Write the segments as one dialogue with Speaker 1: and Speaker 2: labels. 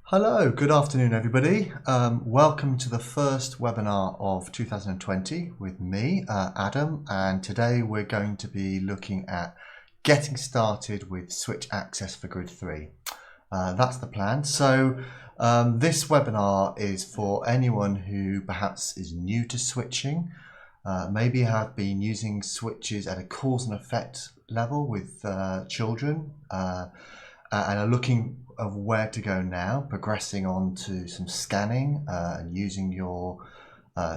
Speaker 1: Hello, good afternoon everybody. Welcome to the first webinar of 2020 with me, Adam, and today we're going to be looking at getting started with switch access for Grid 3. That's the plan. So this webinar is for anyone who perhaps is new to switching, maybe have been using switches at a cause and effect level with children, and are looking of where to go now, progressing on to some scanning and using your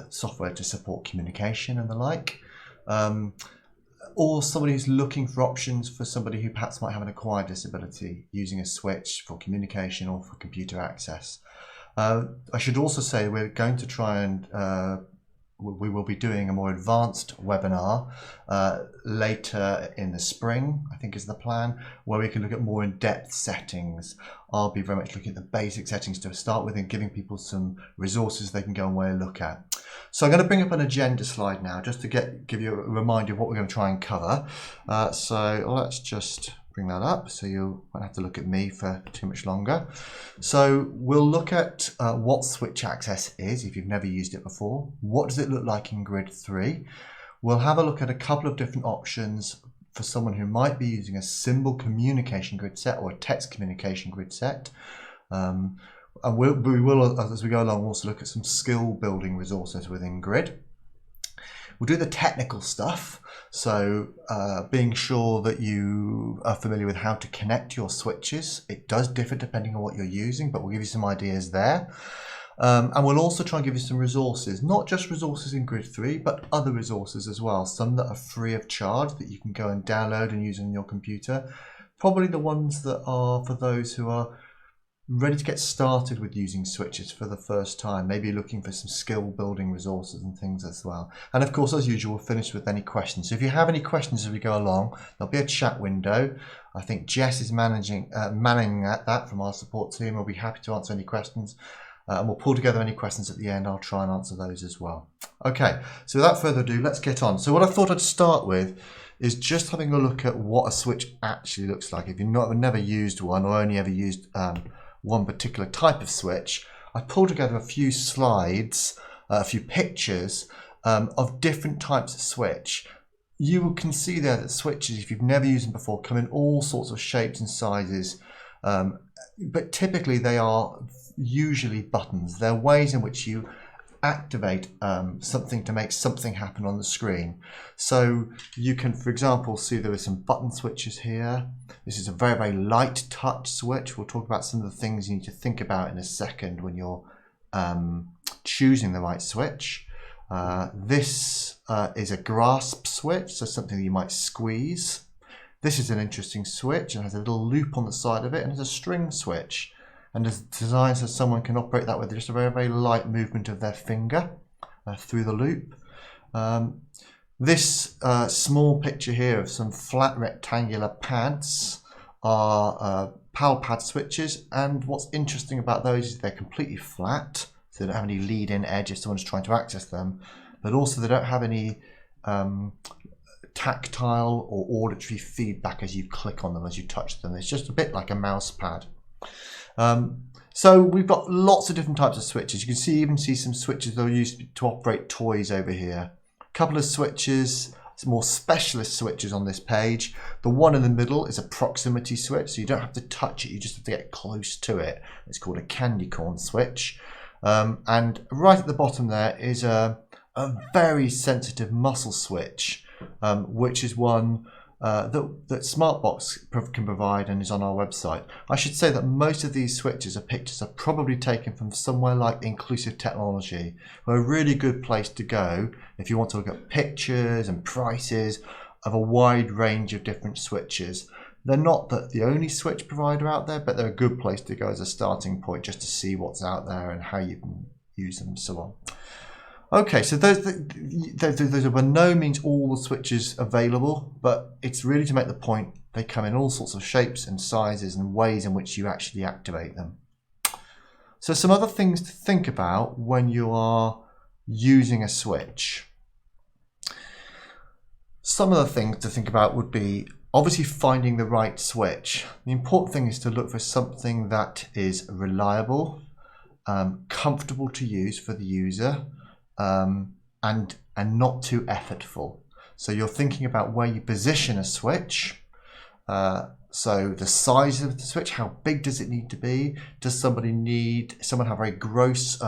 Speaker 1: software to support communication and the like, or somebody who's looking for options for somebody who perhaps might have an acquired disability using a switch for communication or for computer access. I should also say we're going to try and we will be doing a more advanced webinar later in the spring, I think is the plan, where we can look at more in-depth settings. I'll be very much looking at the basic settings to start with and giving people some resources they can go and look at. So I'm going to bring up an agenda slide now just to give you a reminder of what we're going to try and cover. So let's just bring that up so you won't have to look at me for too much longer. So we'll look at what switch access is if you've never used it before. What does it look like in Grid 3? We'll have a look at a couple of different options for someone who might be using a symbol communication grid set or a text communication grid set. And we will, as we go along, also look at some skill building resources within Grid. We'll do the technical stuff, so being sure that you are familiar with how to connect your switches. It does differ depending on what you're using, but we'll give you some ideas there. And we'll also try and give you some resources, not just resources in Grid 3, but other resources as well, some that are free of charge that you can go and download and use on your computer. Probably the ones that are for those who are ready to get started with using switches for the first time, maybe looking for some skill building resources and things as well. And of course, as usual, we'll finish with any questions. So if you have any questions as we go along, there'll be a chat window. I think Jess is manning that from our support team. We'll be happy to answer any questions. And we'll pull together any questions at the end. I'll try and answer those as well. Okay, so without further ado, let's get on. So what I thought I'd start with is just having a look at what a switch actually looks like. If you've never used one or only ever used one particular type of switch, I pulled together a few slides, a few pictures of different types of switch. You can see there that switches, if you've never used them before, come in all sorts of shapes and sizes, but typically they are usually buttons. They're ways in which you activate something to make something happen on the screen. So you can, for example, see there are some button switches here. This is a very, very light touch switch. We'll talk about some of the things you need to think about in a second when you're choosing the right switch. This is a grasp switch, so something that you might squeeze. This is an interesting switch and has a little loop on the side of it, and it's a string switch. And it's designed so someone can operate that with just a very, very light movement of their finger through the loop. This small picture here of some flat rectangular pads are PAL pad switches, and what's interesting about those is they're completely flat, so they don't have any lead-in edge if someone's trying to access them, but also they don't have any tactile or auditory feedback as you click on them, as you touch them. It's just a bit like a mouse pad. So we've got lots of different types of switches. You can even see some switches that are used to operate toys over here. A couple of switches, some more specialist switches on this page. The one in the middle is a proximity switch, so you don't have to touch it, you just have to get close to it. It's called a candy corn switch. And right at the bottom there is a very sensitive muscle switch, which is one that Smartbox can provide and is on our website. I should say that most of these switches or pictures are probably taken from somewhere like Inclusive Technology, where a really good place to go if you want to look at pictures and prices of a wide range of different switches. They're not the only switch provider out there, but they're a good place to go as a starting point just to see what's out there and how you can use them and so on. Okay, so those are by no means all the switches available, but it's really to make the point they come in all sorts of shapes and sizes and ways in which you actually activate them. So some other things to think about when you are using a switch. Some of the things to think about would be, Obviously, finding the right switch. The important thing is to look for something that is reliable, comfortable to use for the user, and not too effortful. So you're thinking about where you position a switch. So the size of the switch, how big does it need to be? Does someone have very gross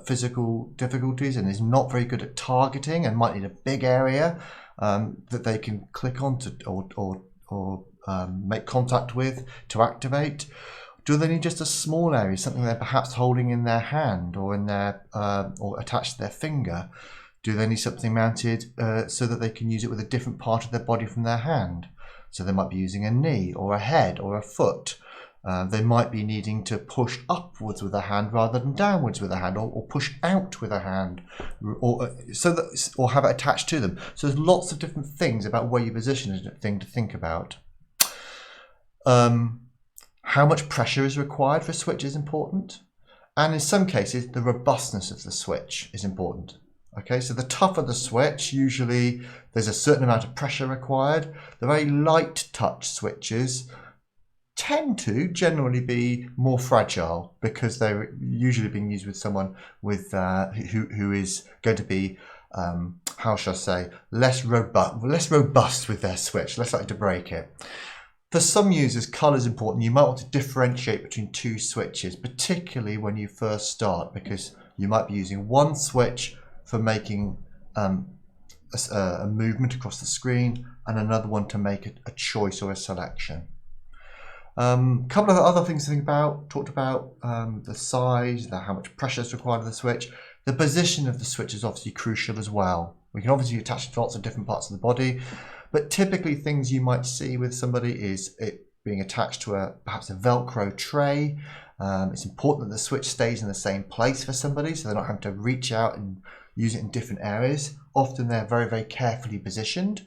Speaker 1: physical difficulties and is not very good at targeting and might need a big area that they can click on to or make contact with to activate? Do they need just a small area, something they're perhaps holding in their hand or in their or attached to their finger? Do they need something mounted so that they can use it with a different part of their body from their hand? So they might be using a knee or a head or a foot. They might be needing to push upwards with a hand rather than downwards with a hand, or push out with a hand, or have it attached to them. So there's lots of different things about where you position a thing to think about. How much pressure is required for a switch is important, and in some cases the robustness of the switch is important. Okay, so the tougher the switch, usually there's a certain amount of pressure required. The very light touch switches tend to generally be more fragile because they're usually being used with someone with who is going to be how shall I say, less robust with their switch, less likely to break it. For some users, colour is important. You might want to differentiate between two switches, particularly when you first start, because you might be using one switch for making a movement across the screen and another one to make a choice or a selection. A couple of other things to think about. Talked about the size, how much pressure is required of the switch. The position of the switch is obviously crucial as well. We can obviously attach it to lots of different parts of the body, but typically things you might see with somebody is it being attached to perhaps a Velcro tray. It's important that the switch stays in the same place for somebody, so they're not having to reach out and use it in different areas. Often they're very, very carefully positioned.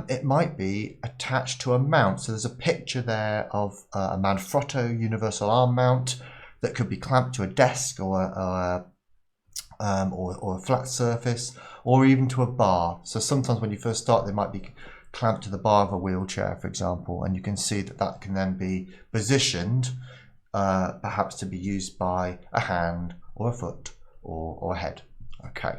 Speaker 1: It might be attached to a mount. So there's a picture there of a Manfrotto universal arm mount that could be clamped to a desk or a flat surface, or even to a bar. So sometimes when you first start, they might be clamped to the bar of a wheelchair, for example, and you can see that can then be positioned perhaps to be used by a hand or a foot or a head. Okay,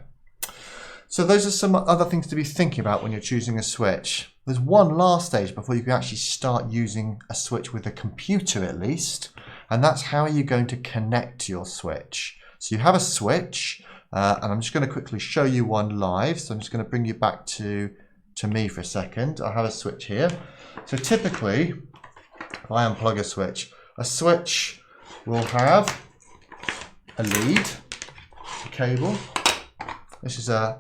Speaker 1: so those are some other things to be thinking about when you're choosing a switch. There's one last stage before you can actually start using a switch with a computer at least, and that's how are you going to connect your switch. So you have a switch, and I'm just going to quickly show you one live. So I'm just going to bring you back to me for a second. I have a switch here. So typically, if I unplug a switch will have a lead, a cable. This is a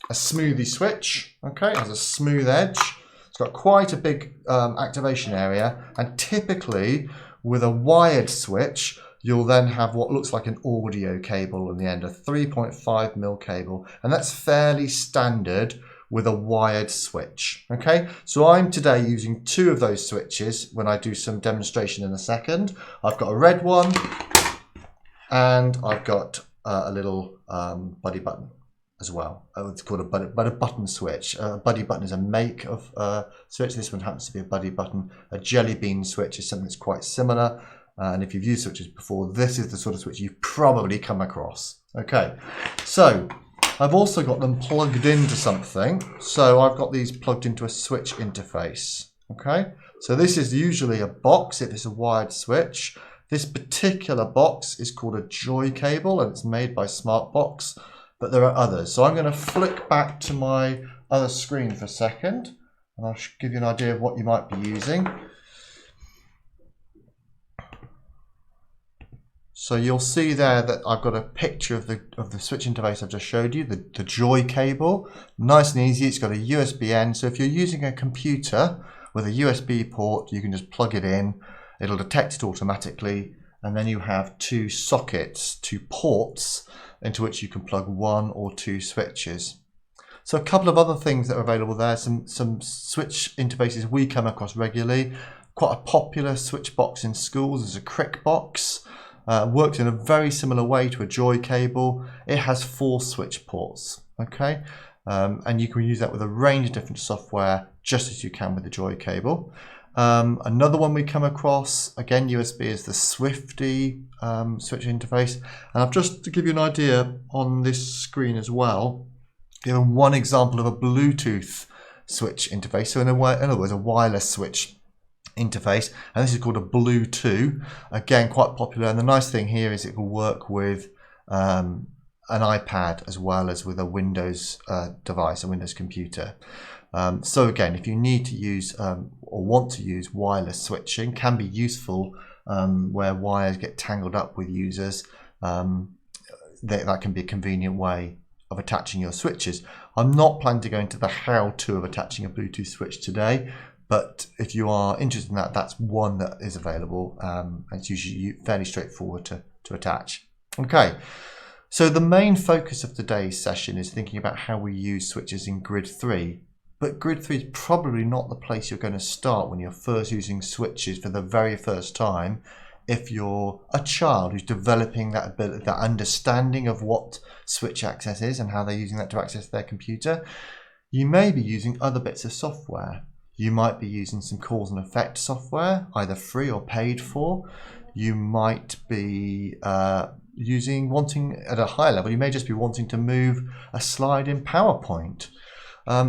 Speaker 1: smoothie switch, okay, it has a smooth edge. It's got quite a big activation area, and typically with a wired switch, you'll then have what looks like an audio cable on the end, a 3.5mm cable, and that's fairly standard with a wired switch, okay? So I'm today using two of those switches when I do some demonstration in a second. I've got a red one, and I've got a little buddy button as well. It's called a button switch. A buddy button is a make of switch. This one happens to be a buddy button. A jelly bean switch is something that's quite similar. And if you've used switches before, this is the sort of switch you've probably come across. Okay, so I've also got them plugged into something. So I've got these plugged into a switch interface. Okay, so this is usually a box if it's a wired switch. This particular box is called a joy cable, and it's made by Smartbox, but there are others. So I'm going to flick back to my other screen for a second, and I'll give you an idea of what you might be using. So you'll see there that I've got a picture of the switch interface I've just showed you, the joy cable. Nice and easy, it's got a USB-N. So if you're using a computer with a USB port, you can just plug it in. It'll detect it automatically, and then you have two sockets, two ports, into which you can plug one or two switches. So a couple of other things that are available there, some switch interfaces we come across regularly. Quite a popular switch box in schools is a crick box. Works in a very similar way to a joy cable. It has 4 switch ports. Okay, and you can use that with a range of different software, just as you can with the Joy cable. Another one we come across, again USB, is the SWIFTY switch interface. And I've just to give you an idea on this screen as well, given one example of a Bluetooth switch interface. So in other words, a wireless switch interface, and this is called a Bluetooth. Again, quite popular. And the nice thing here is it will work with an iPad as well as with a Windows device, a Windows computer. So again, if you need to use or want to use wireless switching, can be useful where wires get tangled up with users. That can be a convenient way of attaching your switches. I'm not planning to go into the how-to of attaching a Bluetooth switch today, but if you are interested in that, that's one that is available. It's usually fairly straightforward to attach. Okay. So the main focus of today's session is thinking about how we use switches in Grid 3. But Grid 3 is probably not the place you're going to start when you're first using switches for the very first time. If you're a child who's developing that ability, that understanding of what switch access is and how they're using that to access their computer, you may be using other bits of software. You might be using some cause and effect software, either free or paid for. You might be wanting at a higher level, you may just be wanting to move a slide in PowerPoint.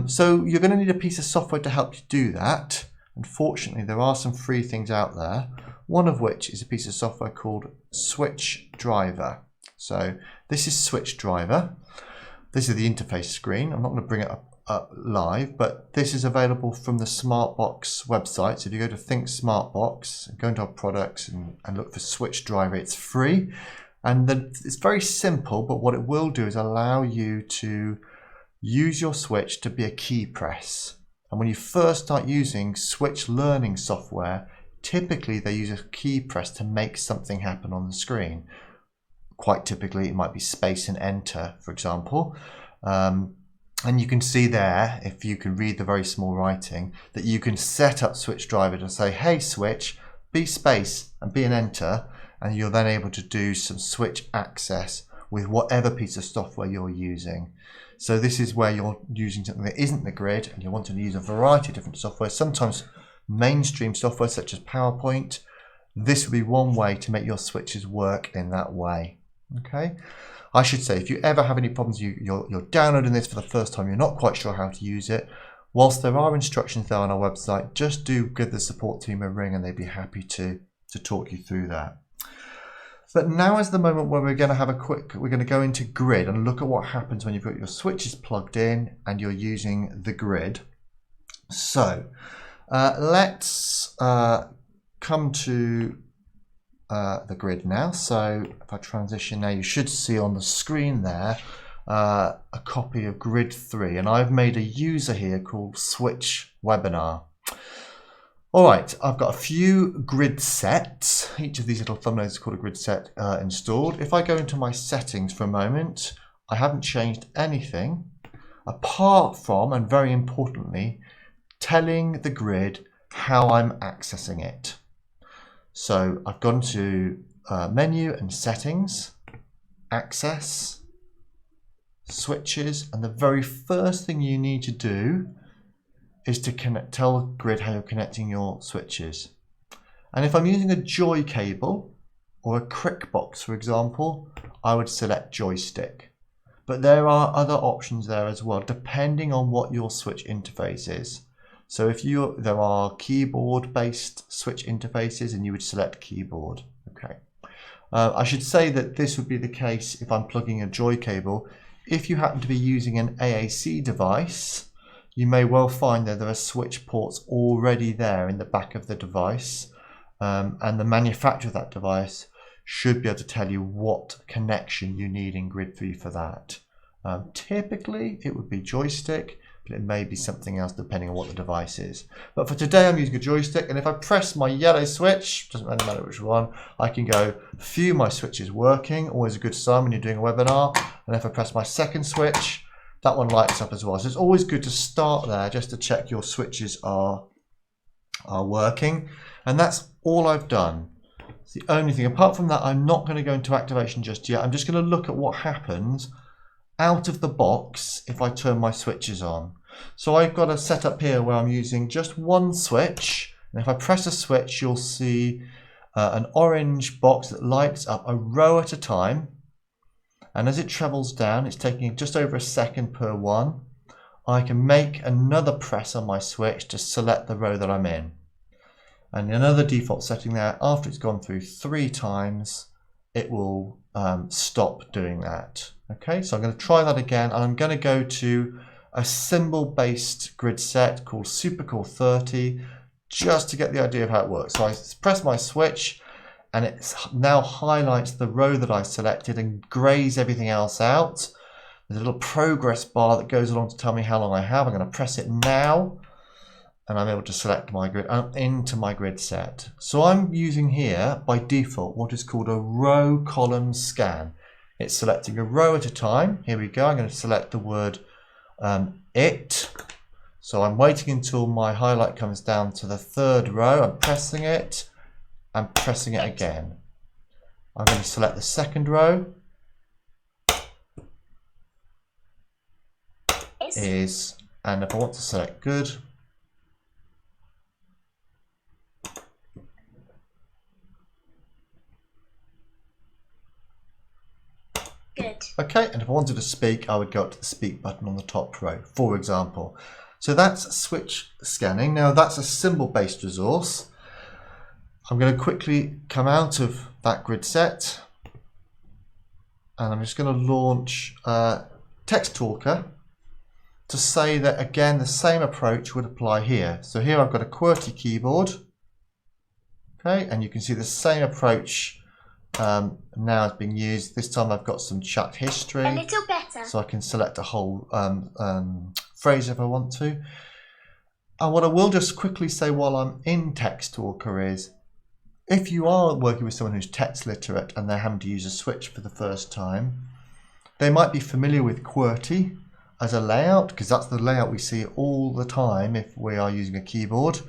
Speaker 1: So you're going to need a piece of software to help you do that. Unfortunately, there are some free things out there, one of which is a piece of software called Switch Driver. So this is Switch Driver. This is the interface screen. I'm not going to bring it up live, but this is available from the Smartbox website. So if you go to Think Smartbox, go into our products and look for Switch Driver, it's free. And it's very simple, but what it will do is allow you to use your switch to be a key press. And when you first start using switch learning software, typically they use a key press to make something happen on the screen. Quite typically it might be space and enter, for example. And you can see there, if you can read the very small writing, that you can set up Switch Driver to say, hey switch, be space and be an enter, and you're then able to do some switch access with whatever piece of software you're using. So this is where you're using something that isn't the grid and you're wanting to use a variety of different software, sometimes mainstream software such as PowerPoint. This would be one way to make your switches work in that way. Okay. I should say, if you ever have any problems, you're downloading this for the first time, you're not quite sure how to use it, whilst there are instructions there on our website, just do give the support team a ring and they'd be happy to talk you through that. But now is the moment where we're going to go into grid and look at what happens when you've got your switches plugged in and you're using the grid. So let's come to the grid now. So if I transition now, you should see on the screen there a copy of Grid 3, and I've made a user here called Switch Webinar. All right, I've got a few grid sets. Each of these little thumbnails is called a grid set installed. If I go into my settings for a moment, I haven't changed anything apart from, and very importantly, telling the grid how I'm accessing it. So I've gone to menu and settings, access, switches, and the very first thing you need to do is to tell the grid how you're connecting your switches. And if I'm using a Joy cable or a Crickbox, for example, I would select joystick. But there are other options there as well, depending on what your switch interface is. So if there are keyboard-based switch interfaces, and you would select keyboard. Okay. I should say that this would be the case if I'm plugging a Joy cable. If you happen to be using an AAC device, you may well find that there are switch ports already there in the back of the device, and the manufacturer of that device should be able to tell you what connection you need in Grid 3 for that. Typically it would be joystick, but it may be something else depending on what the device is. But for today I'm using a joystick, and if I press my yellow switch, doesn't really matter which one, I can go view my switches working, always a good sign when you're doing a webinar. And if I press my second switch, that one lights up as well. So it's always good to start there just to check your switches are working. And that's all I've done. It's the only thing. Apart from that, I'm not going to go into activation just yet. I'm just going to look at what happens out of the box if I turn my switches on. So I've got a setup here where I'm using just one switch, and if I press a switch you'll see an orange box that lights up a row at a time, and as it travels down, it's taking just over a second per one. I can make another press on my switch to select the row that I'm in. And another default setting there, after it's gone through 3 times, it will stop doing that. Okay, so I'm going to try that again, and I'm going to go to a symbol-based grid set called QWERTY, just to get the idea of how it works. So I press my switch, and it now highlights the row that I selected and grays everything else out. There's a little progress bar that goes along to tell me how long I have. I'm going to press it now, and I'm able to select my grid into my grid set. So I'm using here by default what is called a row column scan. It's selecting a row at a time. Here we go. I'm going to select the word it. So I'm waiting until my highlight comes down to the 3rd row. I'm pressing it and pressing it again. I'm going to select the 2nd row. And if I want to select good, okay, and if I wanted to speak, I would go up to the speak button on the top row, for example. So that's switch scanning. Now that's a symbol-based resource. I'm going to quickly come out of that grid set, and I'm just going to launch Text Talker to say that again the same approach would apply here. So here I've got a QWERTY keyboard, okay, and you can see the same approach now is being used. This time I've got some chat history,
Speaker 2: a little better,
Speaker 1: so I can select a whole phrase if I want to. And what I will just quickly say while I'm in Text Talker is, if you are working with someone who's text literate and they're having to use a switch for the first time, they might be familiar with QWERTY as a layout, because that's the layout we see all the time if we are using a keyboard,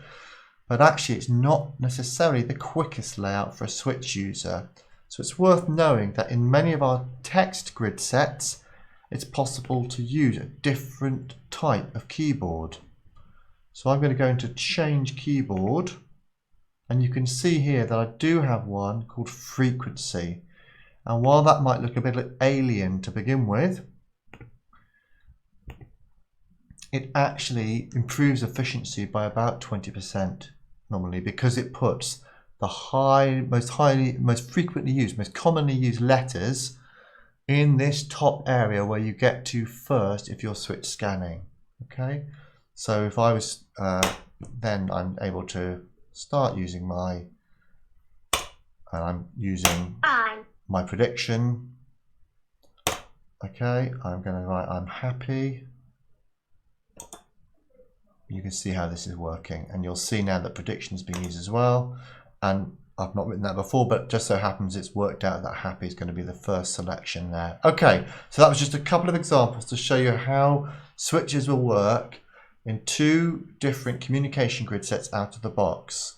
Speaker 1: but actually it's not necessarily the quickest layout for a switch user. So it's worth knowing that in many of our text grid sets, it's possible to use a different type of keyboard. So I'm going to go into change keyboard, and you can see here that I do have one called frequency. And while that might look a bit alien to begin with, it actually improves efficiency by about 20% normally, because it puts the most frequently used, most commonly used letters in this top area where you get to first if you're switch scanning. Okay, so if I was then I'm able to start using my, and I'm using my prediction. Okay, I'm going to write I'm happy. You can see how this is working, and you'll see now that prediction is being used as well. And I've not written that before, but just so happens it's worked out that happy is going to be the first selection there. Okay, so that was just a couple of examples to show you how switches will work in 2 different communication grid sets out of the box.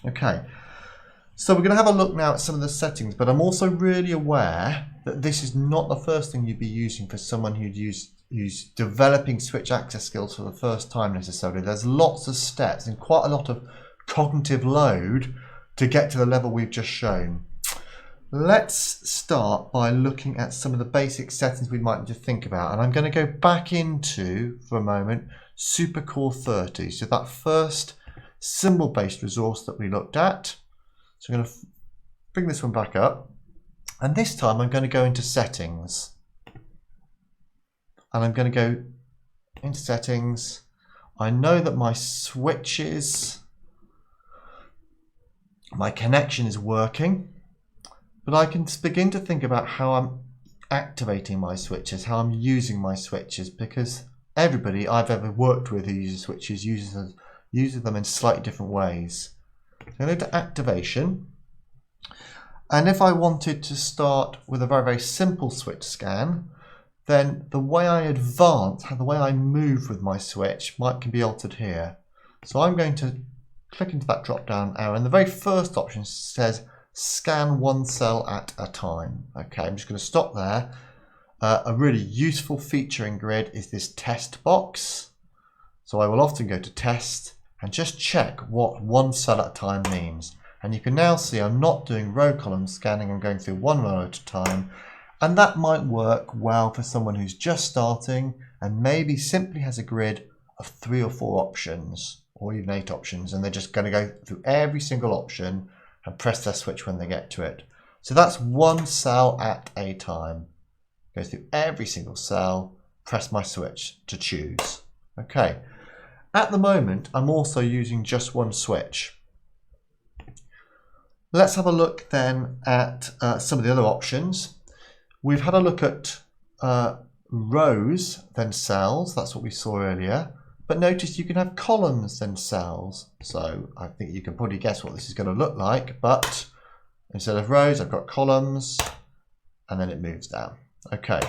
Speaker 1: Okay, so we're going to have a look now at some of the settings, but I'm also really aware that this is not the first thing you'd be using for someone who's developing switch access skills for the first time necessarily. There's lots of steps and quite a lot of cognitive load to get to the level we've just shown. Let's start by looking at some of the basic settings we might need to think about, and I'm going to go back into, for a moment, QWERTY, so that first symbol-based resource that we looked at. So I'm going to bring this one back up, and this time I'm going to go into settings. And I'm going to go into settings. I know that my switches, my connection is working, but I can begin to think about how I'm activating my switches, how I'm using my switches, because everybody I've ever worked with who uses switches uses them in slightly different ways. So I'm going to go to activation, and if I wanted to start with a very, very simple switch scan, then the way I advance, the way I move with my switch can be altered here. So I'm going to click into that drop down arrow, and the very first option says scan 1 cell at a time. Okay, I'm just going to stop there, A really useful feature in Grid is this test box. So I will often go to test and just check what one cell at a time means. And you can now see I'm not doing row column scanning, I'm going through one row at a time. And that might work well for someone who's just starting and maybe simply has a grid of 3 or 4 options, or even 8 options, and they're just going to go through every single option and press their switch when they get to it. So that's one cell at a time. Go through every single cell, press my switch to choose. Okay. At the moment, I'm also using just one switch. Let's have a look then at some of the other options. We've had a look at rows, then cells. That's what we saw earlier. But notice you can have columns, then cells. So I think you can probably guess what this is going to look like. But instead of rows, I've got columns, and then it moves down. Okay.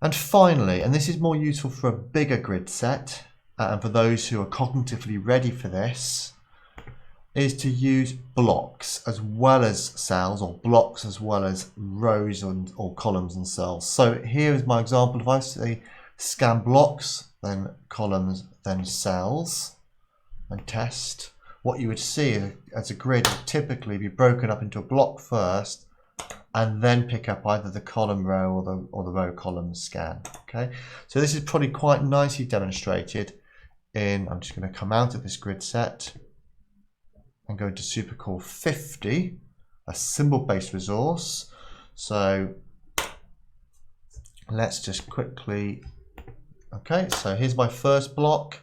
Speaker 1: And finally, and this is more useful for a bigger grid set, and for those who are cognitively ready for this, is to use blocks as well as cells, or blocks as well as rows or columns and cells. So here is my example. If I say scan blocks, then columns, then cells, and test, what you would see as a grid would typically be broken up into a block first, and then pick up either the column row or the row column scan. Okay, so this is probably quite nicely demonstrated in, I'm just going to come out of this grid set and go into Supercore 50, a symbol-based resource. So let's just quickly, okay, so here's my first block,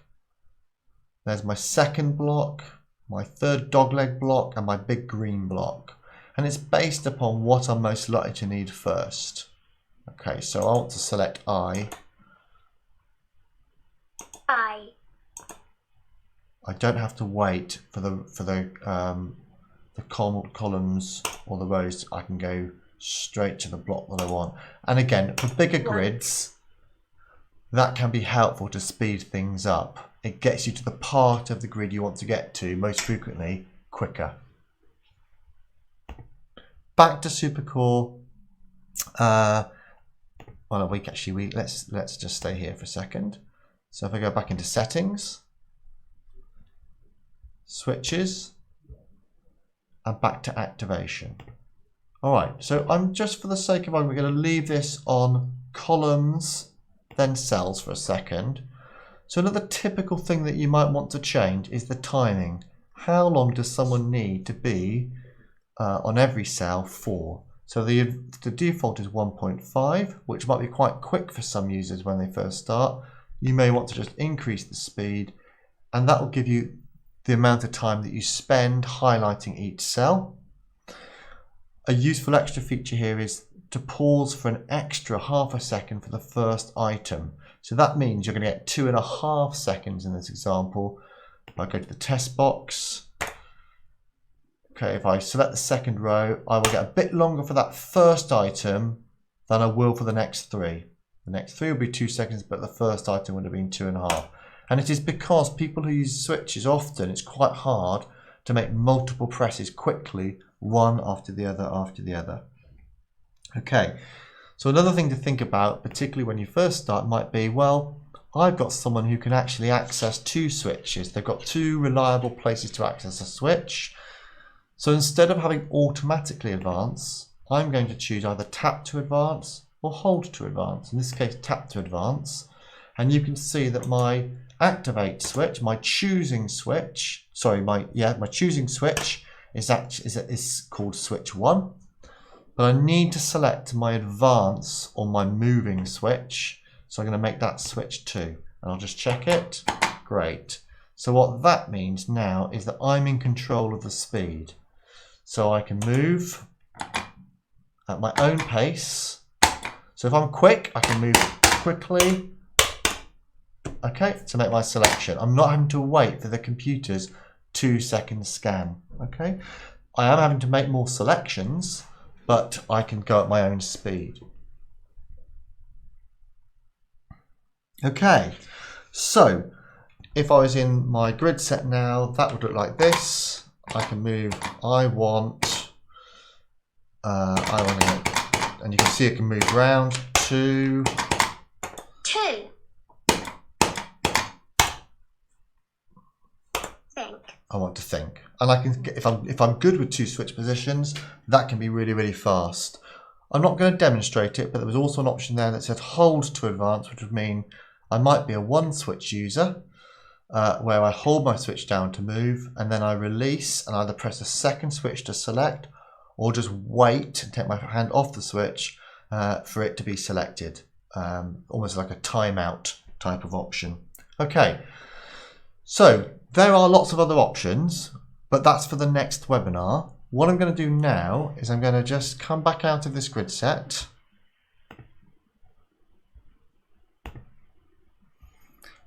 Speaker 1: there's my second block, my third dogleg block, and my big green block. And it's based upon what I'm most likely to need first. Okay, so I want to select I. I don't have to wait for the columns or the rows. I can go straight to the block that I want. And again, for bigger grids, that can be helpful to speed things up. It gets you to the part of the grid you want to get to most frequently quicker. Back to Supercore. Well, let's just stay here for a second. So if I go back into settings, switches, and back to activation. All right, so I'm just, for the sake of argument, we're going to leave this on columns, then cells for a second. So another typical thing that you might want to change is the timing. How long does someone need to be on every cell for? So the default is 1.5, which might be quite quick for some users when they first start. You may want to just increase the speed, and that will give you the amount of time that you spend highlighting each cell. A useful extra feature here is to pause for an extra half a second for the first item. So that means you're going to get 2.5 seconds in this example. If I go to the test box, okay, if I select the second row, I will get a bit longer for that first item than I will for the next 3. The next 3 will be 2 seconds, but the first item would have been 2.5. And it is because people who use switches often, it's quite hard to make multiple presses quickly, one after the other after the other. Okay, so another thing to think about, particularly when you first start, might be, well, I've got someone who can actually access 2 switches. They've got 2 reliable places to access a switch. So instead of having automatically advance, I'm going to choose either tap to advance or hold to advance. In this case, tap to advance. And you can see that my activate switch, my choosing switch, my choosing switch is called switch 1. But I need to select my advance or my moving switch. So I'm going to make that switch 2. And I'll just check it. Great. So what that means now is that I'm in control of the speed. So I can move at my own pace. So if I'm quick, I can move quickly. Okay, to make my selection. I'm not having to wait for the computer's 2-second scan. Okay, I am having to make more selections, but I can go at my own speed. Okay, so if I was in my grid set now, that would look like this. I can move, and you can see it can move around to...
Speaker 2: 2. Think.
Speaker 1: I want to think. And I can, if I'm good with 2 switch positions, that can be really, really fast. I'm not going to demonstrate it, but there was also an option there that said hold to advance, which would mean I might be a 1 switch user, where I hold my switch down to move, and then I release and either press a second switch to select, or just wait and take my hand off the switch for it to be selected. Almost like a timeout type of option. Okay, so there are lots of other options, but that's for the next webinar. What I'm going to do now is I'm going to just come back out of this grid set.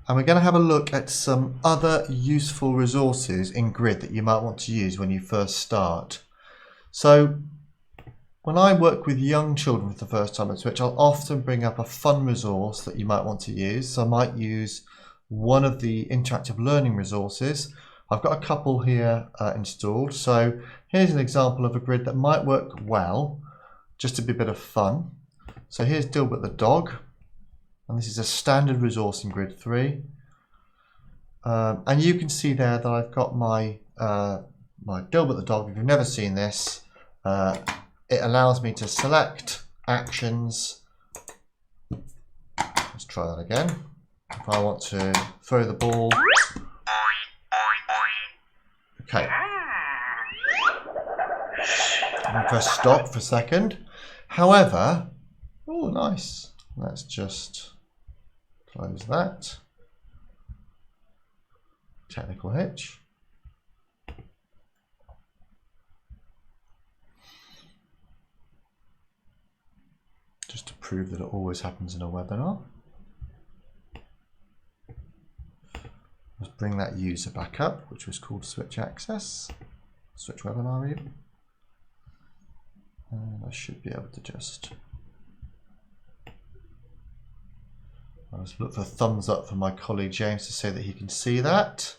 Speaker 1: And we're going to have a look at some other useful resources in Grid that you might want to use when you first start. So when I work with young children for the first time at Switch, I'll often bring up a fun resource that you might want to use. So I might use one of the interactive learning resources. I've got a couple here installed. So here's an example of a grid that might work well, just to be a bit of fun. So here's Dilbert the dog. And this is a standard resource in Grid 3. And you can see there that I've got my, my Dilbert the dog. If you've never seen this, it allows me to select actions. Let's try that again. If I want to throw the ball. Okay. I'm going to press stop for a second. However, oh nice. Let's just close that. Technical hitch. Just to prove that it always happens in a webinar. Let's bring that user back up, which was called Switch Access, Switch Webinar even. And I should be able to just... I'll just look for a thumbs up from my colleague James to say that he can see that.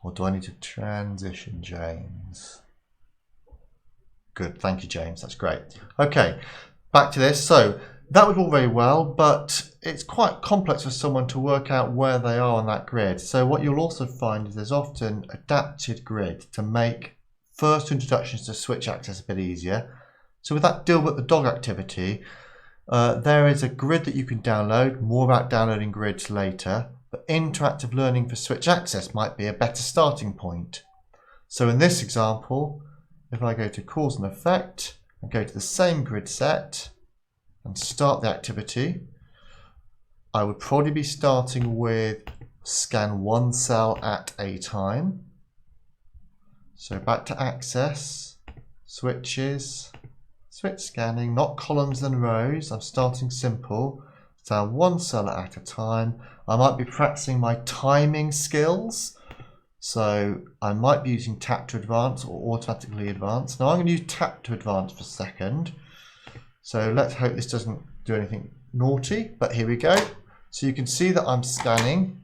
Speaker 1: Or do I need to transition James? Good, thank you James, that's great. Okay, back to this. So that was all very well, but it's quite complex for someone to work out where they are on that grid. So what you'll also find is there's often adapted grid to make first introductions to Switch Access a bit easier. So with that Dilbert the dog activity, there is a grid that you can download, more about downloading grids later, but interactive learning for Switch Access might be a better starting point. So in this example, if I go to cause and effect and go to the same grid set and start the activity, I would probably be starting with scan one cell at a time. So back to access, switches, switch scanning, not columns and rows. I'm starting simple. So one cell at a time. I might be practicing my timing skills. So I might be using tap to advance or automatically advance. Now I'm going to use tap to advance for a second. So let's hope this doesn't do anything naughty, but here we go. So you can see that I'm scanning.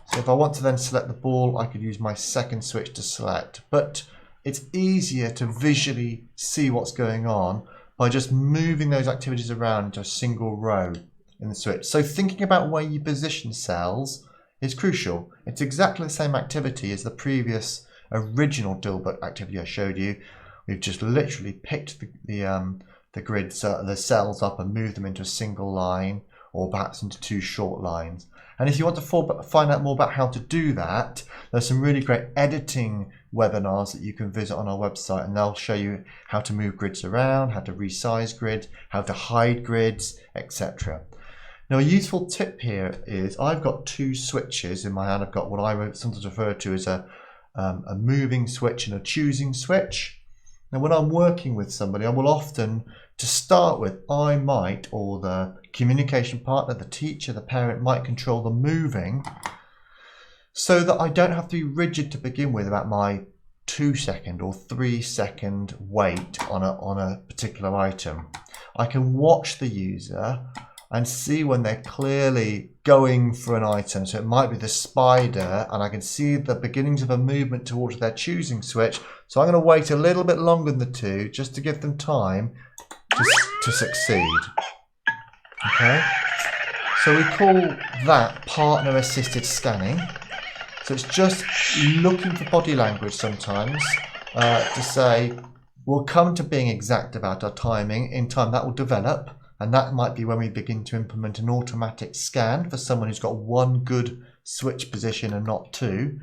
Speaker 1: So if I want to then select the ball, I could use my second switch to select. But it's easier to visually see what's going on by just moving those activities around into a single row in the switch. So thinking about where you position cells is crucial. It's exactly the same activity as the previous original Dilbert activity I showed you. We've just literally picked the grid, the cells up and moved them into a single line or perhaps into two short lines. And if you want to find out more about how to do that, there's some really great editing webinars that you can visit on our website, and they'll show you how to move grids around, how to resize grids, how to hide grids, etc. Now a useful tip here is I've got two switches in my hand. I've got what I sometimes refer to as a moving switch and a choosing switch. Now when I'm working with somebody, I will often, to start with, I might, or the communication partner, the teacher, the parent might control the moving so that I don't have to be rigid to begin with about my 2-second or 3-second wait on a particular item. I can watch the user and see when they're clearly going for an item. So it might be the spider, and I can see the beginnings of a movement towards their choosing switch. So I'm going to wait a little bit longer than the two just to give them time to succeed. Okay, so we call that partner assisted scanning. So it's just looking for body language sometimes to say, we'll come to being exact about our timing. In time that will develop, and that might be when we begin to implement an automatic scan for someone who's got one good switch position and not two.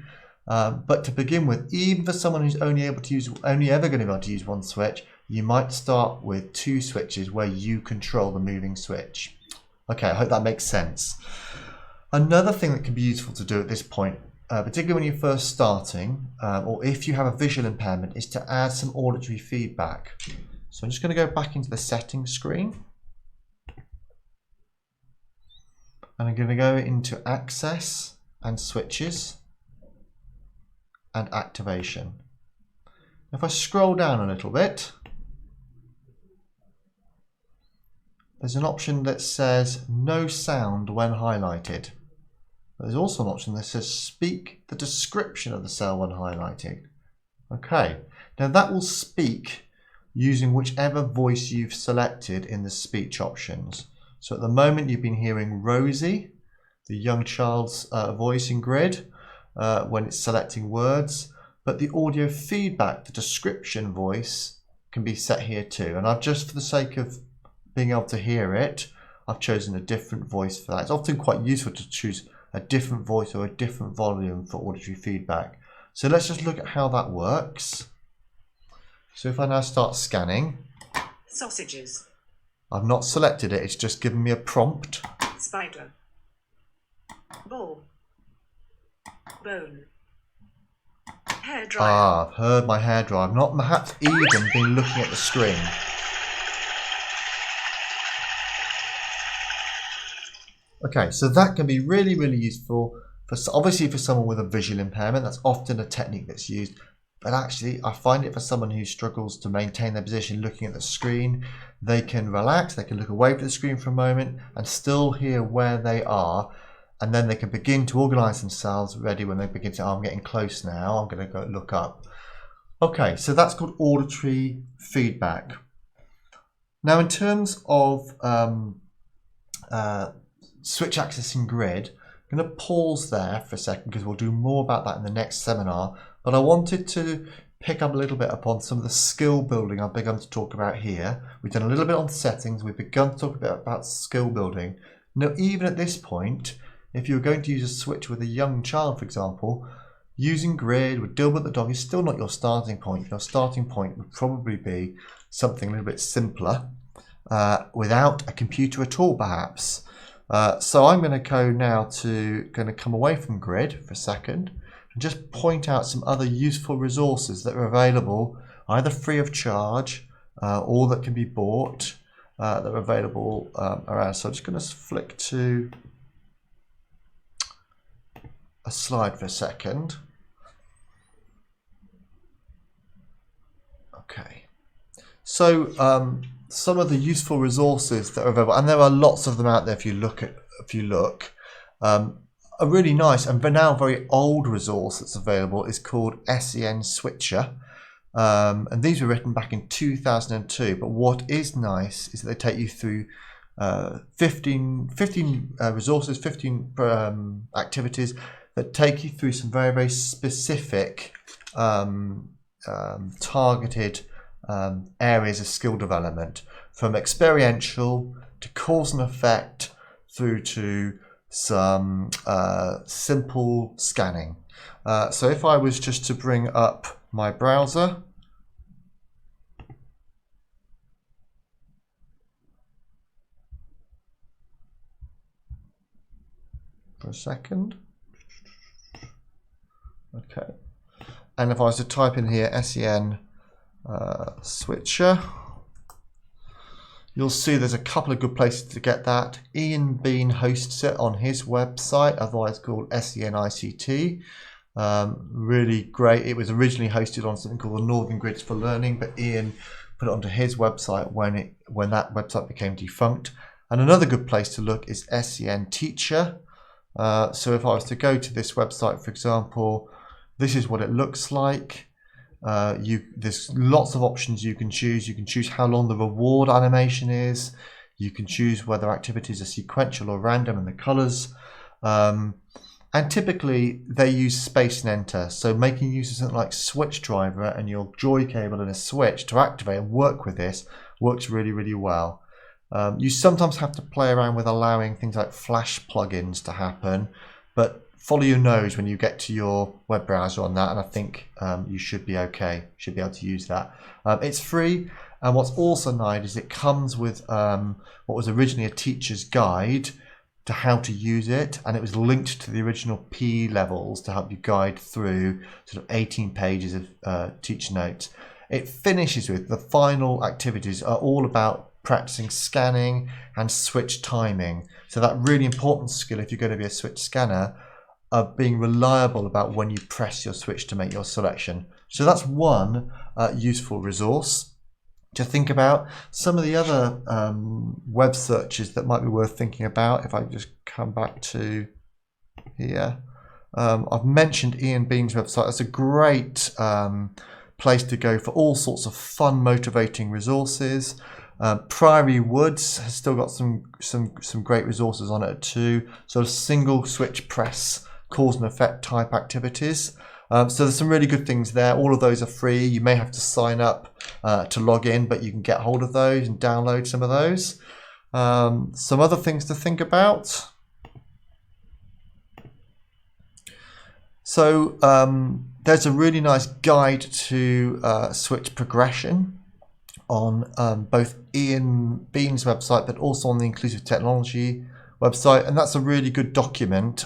Speaker 1: But to begin with, even for someone who's only ever going to be able to use one switch, you might start with two switches where you control the moving switch. Okay, I hope that makes sense. Another thing that can be useful to do at this point, particularly when you're first starting, or if you have a visual impairment, is to add some auditory feedback. So I'm just going to go back into the settings screen. And I'm going to go into access and switches and activation. If I scroll down a little bit, there's an option that says no sound when highlighted. There's also an option that says speak the description of the cell when highlighting. Okay, now that will speak using whichever voice you've selected in the speech options. So at the moment you've been hearing Rosie, the young child's voice in Grid, when it's selecting words, but the audio feedback, the description voice, can be set here too. And I've just, for the sake of being able to hear it, I've chosen a different voice for that. It's often quite useful to choose a different voice or a different volume for auditory feedback. So let's just look at how that works. So if I now start scanning,
Speaker 3: sausages,
Speaker 1: I've not selected it, it's just given me a prompt.
Speaker 3: spider, ball, bone, hairdryer.
Speaker 1: Ah, I've heard my hairdryer. I've not perhaps even been looking at the screen. Okay, so that can be really, really useful for obviously for someone with a visual impairment. That's often a technique that's used, but actually I find it for someone who struggles to maintain their position looking at the screen. They can relax, they can look away from the screen for a moment and still hear where they are, and then they can begin to organize themselves ready when they begin to, oh, I'm getting close now, I'm going to go look up. Okay, so that's called auditory feedback. Now in terms of switch accessing Grid, I'm going to pause there for a second because we'll do more about that in the next seminar, but I wanted to pick up a little bit upon some of the skill building I've begun to talk about here. We've done a little bit on settings, we've begun to talk a bit about skill building. Now even at this point, if you're going to use a switch with a young child, for example, using Grid with Dilbert the dog is still not your starting point. Your starting point would probably be something a little bit simpler, without a computer at all perhaps. So I'm going to go now come away from Grid for a second and just point out some other useful resources that are available either free of charge or that can be bought that are available around. So I'm just going to flick to a slide for a second. Okay, so some of the useful resources that are available, and there are lots of them out there if you look, a really nice and now very old resource that's available is called SEN Switcher. And these were written back in 2002, but what is nice is that they take you through 15 resources, 15 activities that take you through some very, very specific targeted areas of skill development, from experiential to cause and effect through to some simple scanning. So if I was just to bring up my browser, for a second. Okay, and if I was to type in here SEN Switcher, you'll see there's a couple of good places to get that. Ian Bean hosts it on his website, otherwise called SEN ICT. Really great. It was originally hosted on something called the Northern Grids for Learning, but Ian put it onto his website when that website became defunct. And another good place to look is SEN Teacher. So if I was to go to this website, for example, this is what it looks like. There's lots of options you can choose. You can choose how long the reward animation is. You can choose whether activities are sequential or random and the colors. And typically they use space and enter. So making use of something like switch driver and your joy cable and a switch to activate and work with this works really, really well. You sometimes have to play around with allowing things like flash plugins to happen, but follow your nose when you get to your web browser on that, and I think you should be okay. Should be able to use that. It's free, and what's also nice is it comes with what was originally a teacher's guide to how to use it, and it was linked to the original P levels to help you guide through sort of 18 pages of teacher notes. It finishes with the final activities are all about practicing scanning and switch timing. So that really important skill, if you're going to be a switch scanner, of being reliable about when you press your switch to make your selection. So that's one useful resource to think about. Some of the other web searches that might be worth thinking about, if I just come back to here, I've mentioned Ian Bean's website. That's a great place to go for all sorts of fun, motivating resources. Priory Woods has still got some great resources on it too. Sort of single switch press, cause and effect type activities. So there's some really good things there. All of those are free. You may have to sign up to log in, but you can get hold of those and download some of those. Some other things to think about. So there's a really nice guide to switch progression on both Ian Bean's website, but also on the Inclusive Technology website. And that's a really good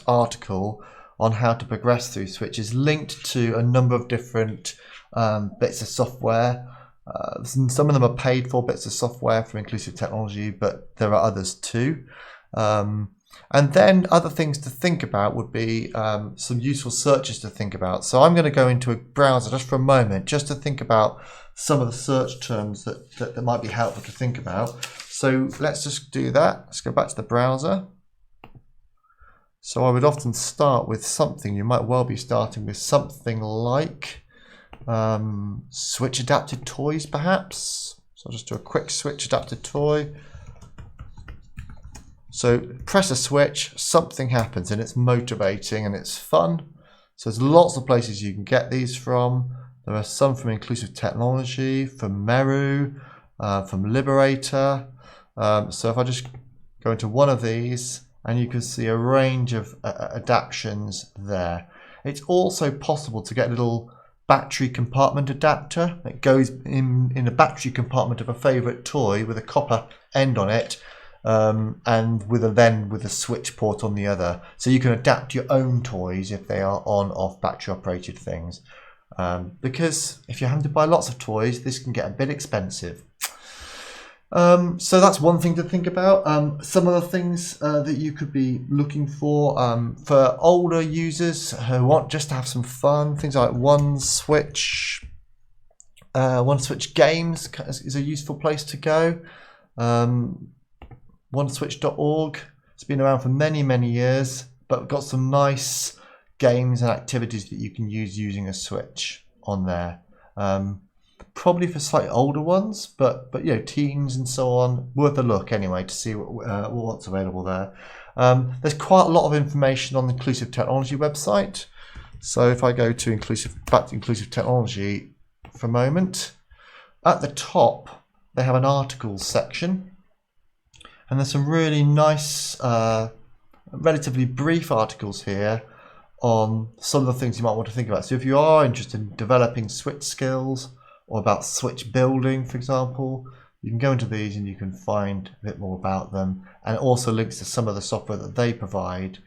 Speaker 1: article on how to progress through switches, linked to a number of different bits of software. Some of them are paid for bits of software for Inclusive Technology, but there are others too. And then other things to think about would be some useful searches to think about. So I'm going to go into a browser just for a moment, just to think about some of the search terms that might be helpful to think about. So let's just do that. Let's go back to the browser. So I would often start with something. You might well be starting with something like switch adapted toys, perhaps. So I'll just do a quick switch adapted toy. So press a switch, something happens, and it's motivating and it's fun. So there's lots of places you can get these from. There are some from Inclusive Technology, from Meru, from Liberator. So if I just go into one of these, and you can see a range of adaptions there. It's also possible to get a little battery compartment adapter. It goes in a battery compartment of a favourite toy with a copper end on it, and with a switch port on the other. So you can adapt your own toys if they are on/off battery operated things. Because if you're having to buy lots of toys, this can get a bit expensive. So that's one thing to think about. Some other things that you could be looking for older users who want just to have some fun, things like One Switch Games is a useful place to go. OneSwitch.org. It's been around for many, many years, but got some nice games and activities that you can use using a Switch on there. Probably for slightly older ones, but you know, teens and so on, worth a look anyway to see what's available there. There's quite a lot of information on the Inclusive Technology website. So if I go to back to Inclusive Technology for a moment, at the top they have an articles section, and there's some really nice, relatively brief articles here on some of the things you might want to think about. So if you are interested in developing switch skills, or about switch building, for example, you can go into these and you can find a bit more about them, and also links to some of the software that they provide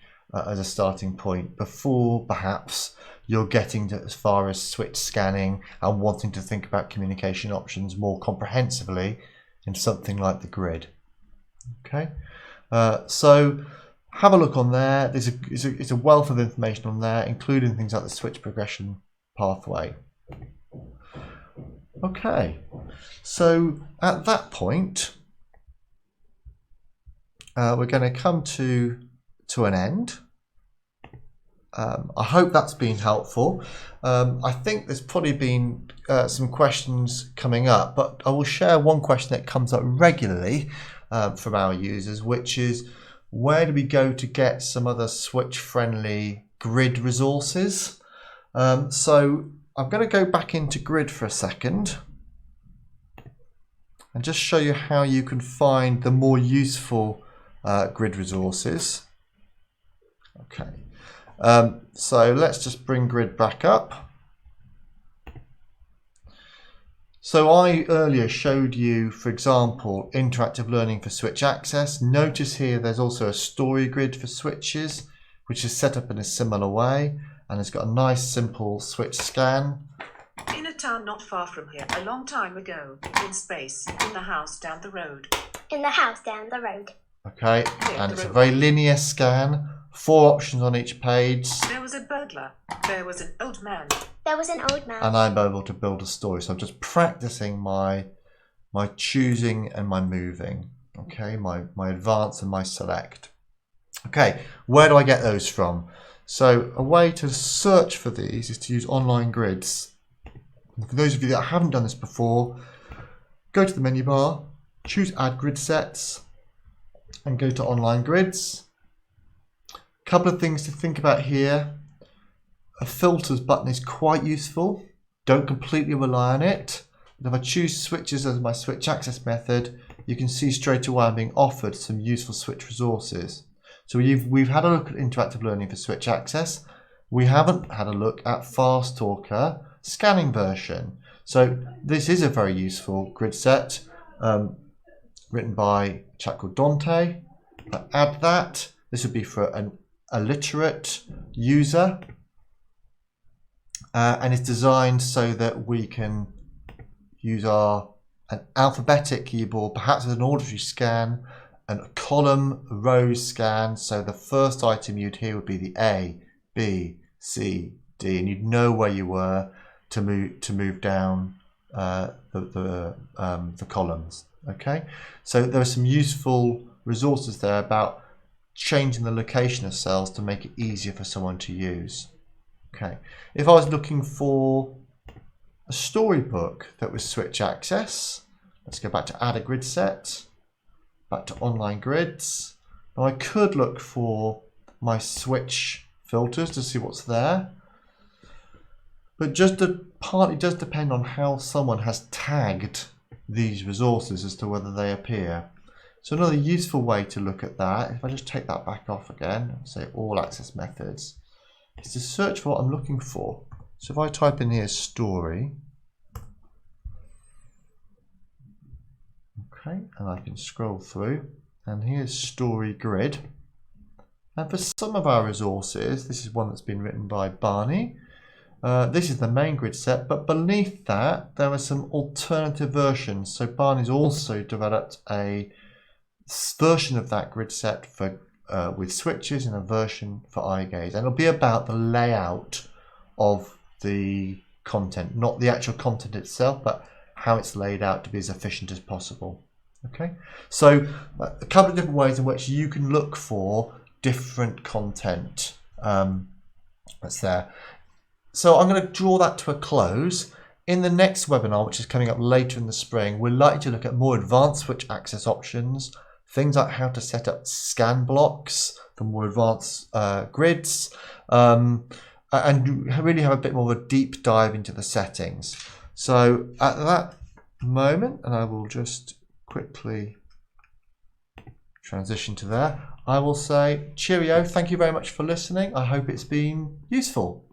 Speaker 1: as a starting point before perhaps you're getting to as far as switch scanning and wanting to think about communication options more comprehensively in something like the grid. Okay, so have a look on there. There's a wealth of information on there, including things like the switch progression pathway. Okay, so at that point, we're going to come to an end. I hope that's been helpful. I think there's probably been some questions coming up, but I will share one question that comes up regularly, from our users, which is where do we go to get some other switch-friendly grid resources? So I'm going to go back into grid for a second and just show you how you can find the more useful grid resources. Okay, so let's just bring grid back up. So I earlier showed you, for example, interactive learning for switch access. Notice here there's also a story grid for switches, which is set up in a similar way, and it's got a nice simple switch scan.
Speaker 3: In a town not far from here, a long time ago, in space, in the house down the road.
Speaker 2: In the house down the road.
Speaker 1: Okay, and it's a very linear scan, 4 options on each page.
Speaker 3: There was a burglar. There was an old man.
Speaker 2: There was an old man.
Speaker 1: And I'm able to build a story. So I'm just practicing my choosing and my moving. Okay, my advance and my select. Okay, where do I get those from? So a way to search for these is to use online grids. And for those of you that haven't done this before, go to the menu bar, choose add grid sets, and go to online grids. A couple of things to think about here. A filters button is quite useful. Don't completely rely on it. But if I choose switches as my switch access method, you can see straight away I'm being offered some useful switch resources. So we've had a look at interactive learning for switch access. We haven't had a look at Fast Talker scanning version. So this is a very useful grid set written by a chap called Dante. If I add that, this would be for an illiterate user. And it's designed so that we can use an alphabetic keyboard, perhaps with an auditory scan, and a column rows scan. So the first item you'd hear would be the A, B, C, D, and you'd know where you were to move down the columns. Okay, so there are some useful resources there about changing the location of cells to make it easier for someone to use. Okay, if I was looking for a storybook that was switch access, let's go back to add a grid set, back to online grids. Now I could look for my switch filters to see what's there, but partly does depend on how someone has tagged these resources as to whether they appear. So another useful way to look at that, if I just take that back off again, say all access methods, is to search for what I'm looking for. So if I type in here story, okay, and I can scroll through, and here's story grid. And for some of our resources, this is one that's been written by Barney. This is the main grid set, but beneath that there are some alternative versions. So Barney's also developed a version of that grid set for with switches and a version for eye gaze, and it'll be about the layout of the content, not the actual content itself, but how it's laid out to be as efficient as possible. Okay, so a couple of different ways in which you can look for different content that's there. So I'm going to draw that to a close. In the next webinar, which is coming up later in the spring, we're likely to look at more advanced switch access options, things like how to set up scan blocks for more advanced grids, and really have a bit more of a deep dive into the settings. So at that moment, and I will just quickly transition to there, I will say cheerio, thank you very much for listening. I hope it's been useful.